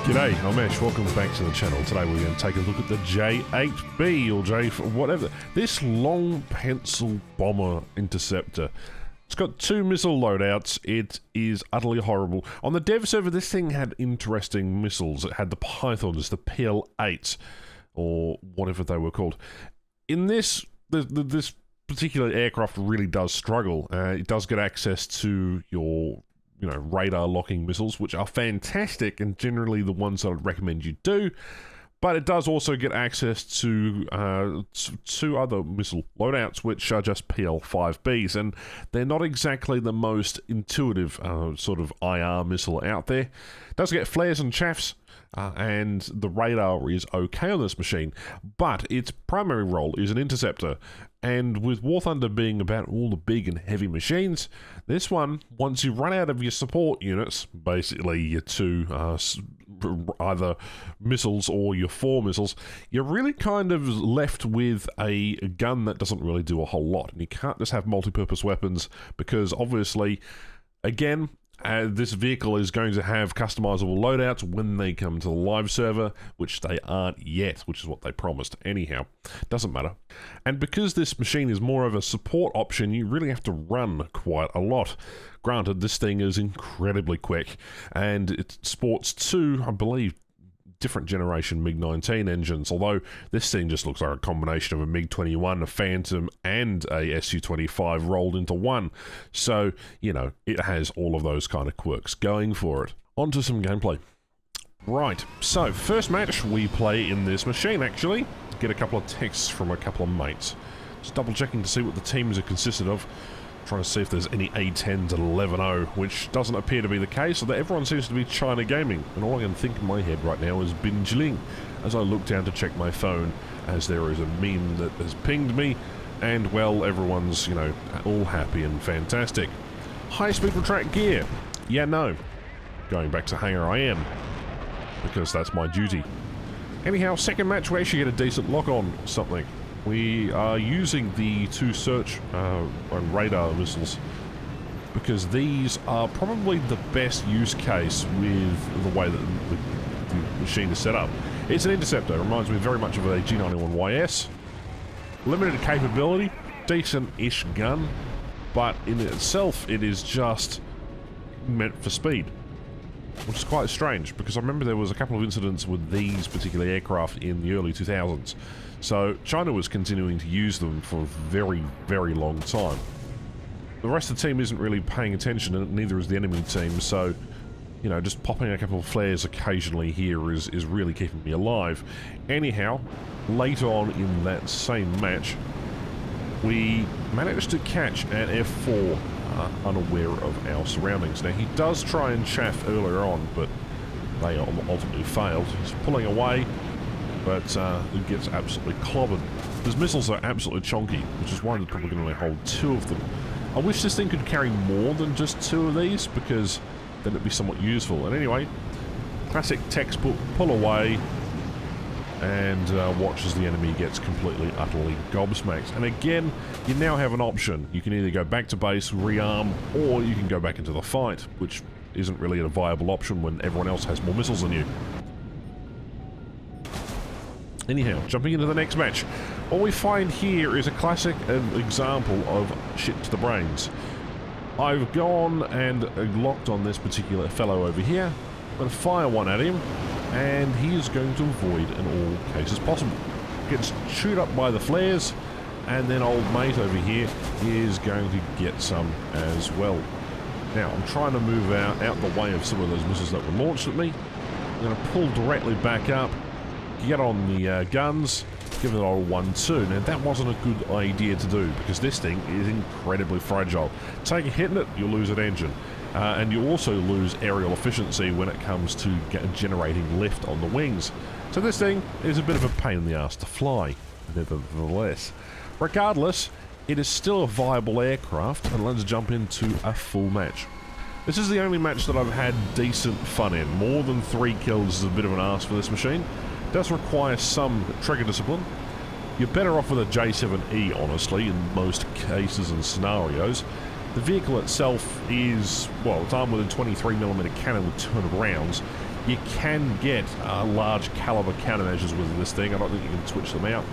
G'day, I'm Ash. Welcome back to the channel. Today we're going to take a look at the J8B, or J... whatever. This long pencil bomber interceptor. It's got two missile loadouts. It is utterly horrible. On the dev server, this thing had interesting missiles. It had the Pythons, the PL-8, or whatever they were called. In this, this particular aircraft really does struggle. It does get access to your radar locking missiles, which are fantastic and generally the ones that I'd recommend you do. But it does also get access to two other missile loadouts, which are just PL-5Bs, and they're not exactly the most intuitive sort of IR missile out there. It does get flares and chaffs, and the radar is okay on this machine, but its primary role is an interceptor. And with War Thunder being about all the big and heavy machines, this one, once you run out of your support units, basically your two either missiles or your four missiles, you're really kind of left with a gun that doesn't really do a whole lot. And you can't just have multi-purpose weapons because obviously, again, this vehicle is going to have customizable loadouts when they come to the live server, which they aren't yet, which is what they promised. Anyhow, doesn't matter. And because this machine is more of a support option, you really have to run quite a lot. Granted, this thing is incredibly quick, and it sports two, I believe, different generation MiG-19 engines, although this thing just looks like a combination of a MiG-21, a Phantom, and a Su-25 rolled into one. So, it has all of those kind of quirks going for it. On to some gameplay. Right, so first match we play in this machine, actually. Get a couple of texts from a couple of mates. Just double checking to see what the teams are consisted of. Trying to see if there's any A10s at 11-0, which doesn't appear to be the case, so that everyone seems to be China gaming. And all I can think in my head right now is Binjiling, as I look down to check my phone, as there is a meme that has pinged me, and, well, everyone's, all happy and fantastic. High-speed retract gear. Yeah, no. Going back to hangar I am, because that's my duty. Anyhow, second match, we actually get a decent lock-on something. We are using the two search and radar missiles because these are probably the best use case with the way that the machine is set up. It's an interceptor. It reminds me very much of a G91YS. Limited capability, decent-ish gun, but in itself it is just meant for speed, which is quite strange because I remember there was a couple of incidents with these particular aircraft in the early 2000s. So China was continuing to use them for a very, very long time. The rest of the team isn't really paying attention, and neither is the enemy team, so, just popping a couple of flares occasionally here is really keeping me alive. Anyhow, later on in that same match, we managed to catch an F4 unaware of our surroundings. Now, he does try and chaff earlier on, but they ultimately failed. He's pulling away, but it gets absolutely clobbered. His missiles are absolutely chonky, which is why they're probably going to only hold two of them. I wish this thing could carry more than just two of these, because then it'd be somewhat useful. And anyway, classic textbook pull away, and watch as the enemy gets completely, utterly gobsmacked. And again, you now have an option. You can either go back to base, rearm, or you can go back into the fight, which isn't really a viable option when everyone else has more missiles than you. Anyhow, jumping into the next match. What we find here is a classic example of shit to the brains. I've gone and locked on this particular fellow over here. I'm going to fire one at him, and he is going to avoid in all cases possible. Gets chewed up by the flares, and then old mate over here is going to get some as well. Now, I'm trying to move out the way of some of those missiles that were launched at me. I'm going to pull directly back up, get on the guns, give it an old 1-2. Now, that wasn't a good idea to do, because this thing is incredibly fragile. Take a hit in it, you'll lose an engine. And you also lose aerial efficiency when it comes to generating lift on the wings. So this thing is a bit of a pain in the ass to fly, nevertheless. Regardless, it is still a viable aircraft, and let's jump into a full match. This is the only match that I've had decent fun in. More than 3 kills is a bit of an ass for this machine. It does require some trigger discipline. You're better off with a J7E, honestly, in most cases and scenarios. The vehicle itself is, well, it's armed with a 23mm cannon with 200 rounds. You can get large caliber countermeasures with this thing. I don't think you can switch them out.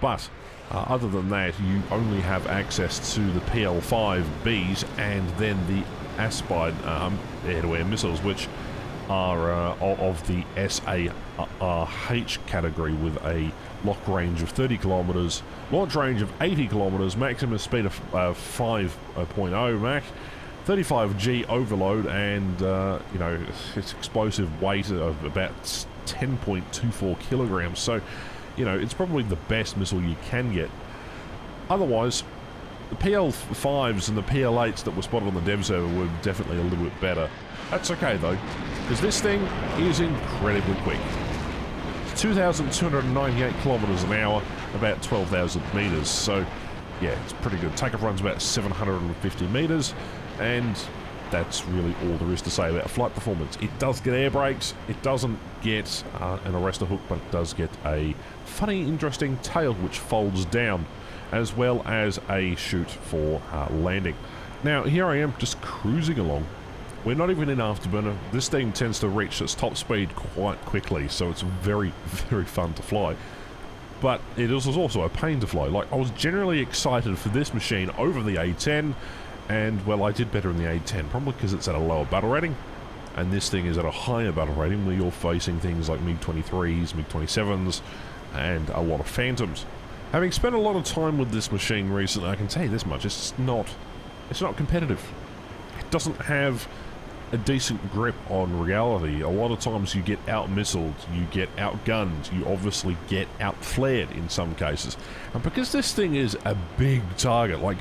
But other than that, you only have access to the PL-5Bs and then the Aspide air-to-air missiles, which are of the SARH category, with a lock range of 30 kilometers, launch range of 80 kilometers, maximum speed of 5.0 Mach, 35G overload, and you know, its explosive weight of about 10.24 kilograms. So, you know, it's probably the best missile you can get. Otherwise, the PL-5s and the PL-8s that were spotted on the dev server were definitely a little bit better. That's okay though, because this thing is incredibly quick. 2,298 kilometers an hour, about 12,000 meters. So, yeah, it's pretty good. Takeoff run's about 750 meters, and that's really all there is to say about flight performance. It does get air brakes, it doesn't get an arrestor hook, but it does get a funny, interesting tail which folds down, as well as a chute for landing. Now, here I am just cruising along. We're not even in afterburner. This thing tends to reach its top speed quite quickly, so it's very, very fun to fly. But it is also a pain to fly. Like, I was generally excited for this machine over the A10, and, well, I did better in the A10, probably because it's at a lower battle rating, and this thing is at a higher battle rating where you're facing things like MiG-23s, MiG-27s, and a lot of Phantoms. Having spent a lot of time with this machine recently, I can tell you this much, it's not competitive. It doesn't have a decent grip on reality. A lot of times you get out-missiled, you get outgunned, you obviously get out-flared in some cases. And because this thing is a big target, like,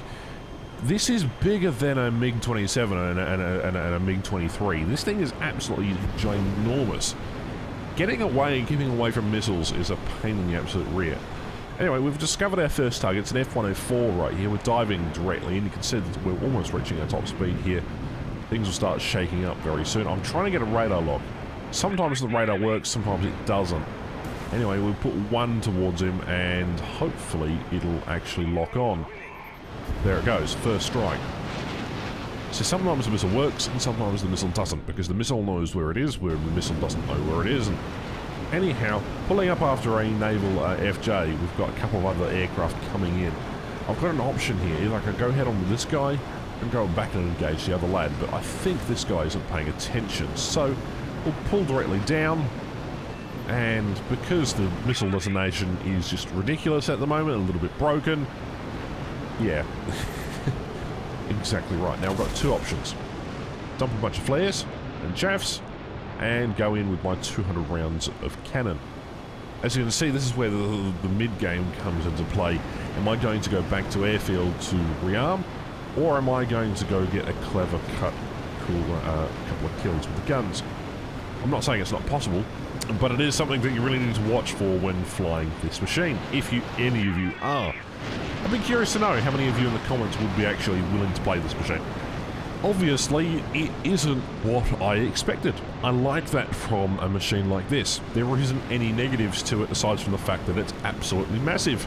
this is bigger than a MiG-27 and a MiG-23. This thing is absolutely ginormous. Getting away and keeping away from missiles is a pain in the absolute rear. Anyway, we've discovered our first target. It's an F-104 right here. We're diving directly in. You can see that we're almost reaching our top speed here. Things will start shaking up very soon. I'm trying to get a radar lock. Sometimes the radar works, sometimes it doesn't. Anyway, we'll put one towards him and hopefully it'll actually lock on. There it goes, first strike. So sometimes the missile works and sometimes the missile doesn't, because the missile knows where it is, where the missile doesn't know where it is. And anyhow, pulling up after a naval FJ, we've got a couple of other aircraft coming in. I've got an option here. Either I can go head on with this guy and go back and engage the other lad, but I think this guy isn't paying attention. So we'll pull directly down, and because the missile designation is just ridiculous at the moment, a little bit broken, yeah, exactly right. Now I've got two options. Dump a bunch of flares and chaffs, and go in with my 200 rounds of cannon. As you can see, this is where the mid-game comes into play. Am I going to go back to airfield to rearm, or am I going to go get a clever couple of kills with the guns? I'm not saying it's not possible, but it is something that you really need to watch for when flying this machine, if any of you are. I'd be curious to know how many of you in the comments would be actually willing to play this machine. Obviously, it isn't what I expected. I like that from a machine like this. There isn't any negatives to it aside from the fact that it's absolutely massive.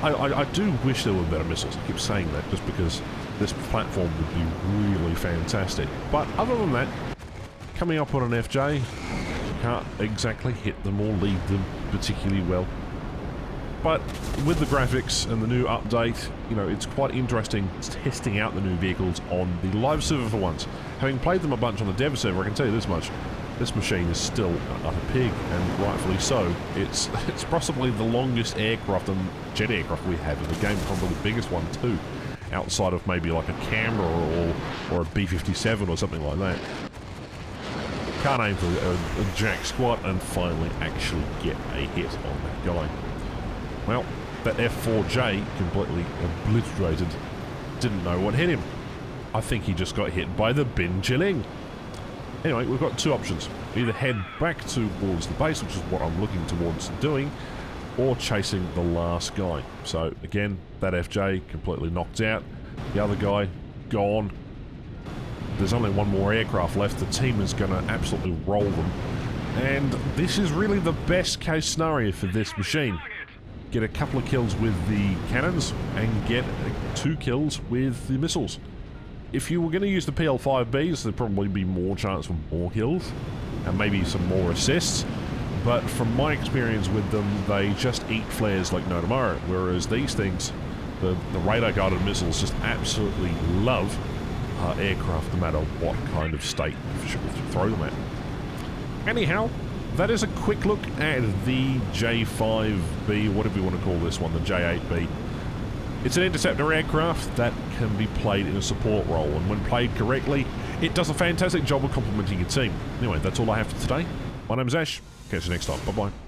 I do wish there were better missiles. I keep saying that just because this platform would be really fantastic. But other than that, coming up on an FJ, you can't exactly hit them or lead them particularly well. But with the graphics and the new update, you know, it's quite interesting testing out the new vehicles on the live server for once. Having played them a bunch on the dev server, I can tell you this much. This machine is still an utter pig, and rightfully so. It's possibly the longest aircraft and jet aircraft we have in the game, probably the biggest one too, outside of maybe like a Canberra or a B-57 or something like that. Can't aim for a jack squat and finally actually get a hit on that guy. Well, that F4J completely obliterated. Didn't know what hit him. I think he just got hit by the Bin Jiling. Anyway, we've got two options. Either head back towards the base, which is what I'm looking towards doing, or chasing the last guy. So, again, that FJ completely knocked out. The other guy, gone. There's only one more aircraft left. The team is going to absolutely roll them. And this is really the best case scenario for this machine. Get a couple of kills with the cannons and get 2 kills with the missiles. If you were going to use the PL-5Bs, there'd probably be more chance for more kills. and maybe some more assists. But from my experience with them, they just eat flares like no tomorrow. Whereas these things, the radar-guided missiles, just absolutely love aircraft no matter what kind of state you throw them at. Anyhow, that is a quick look at the J5B, whatever you want to call this one, the J8B. It's an interceptor aircraft that can be played in a support role, and when played correctly, it does a fantastic job of complementing your team. Anyway, that's all I have for today. My name's Ash. Catch you next time. Bye-bye.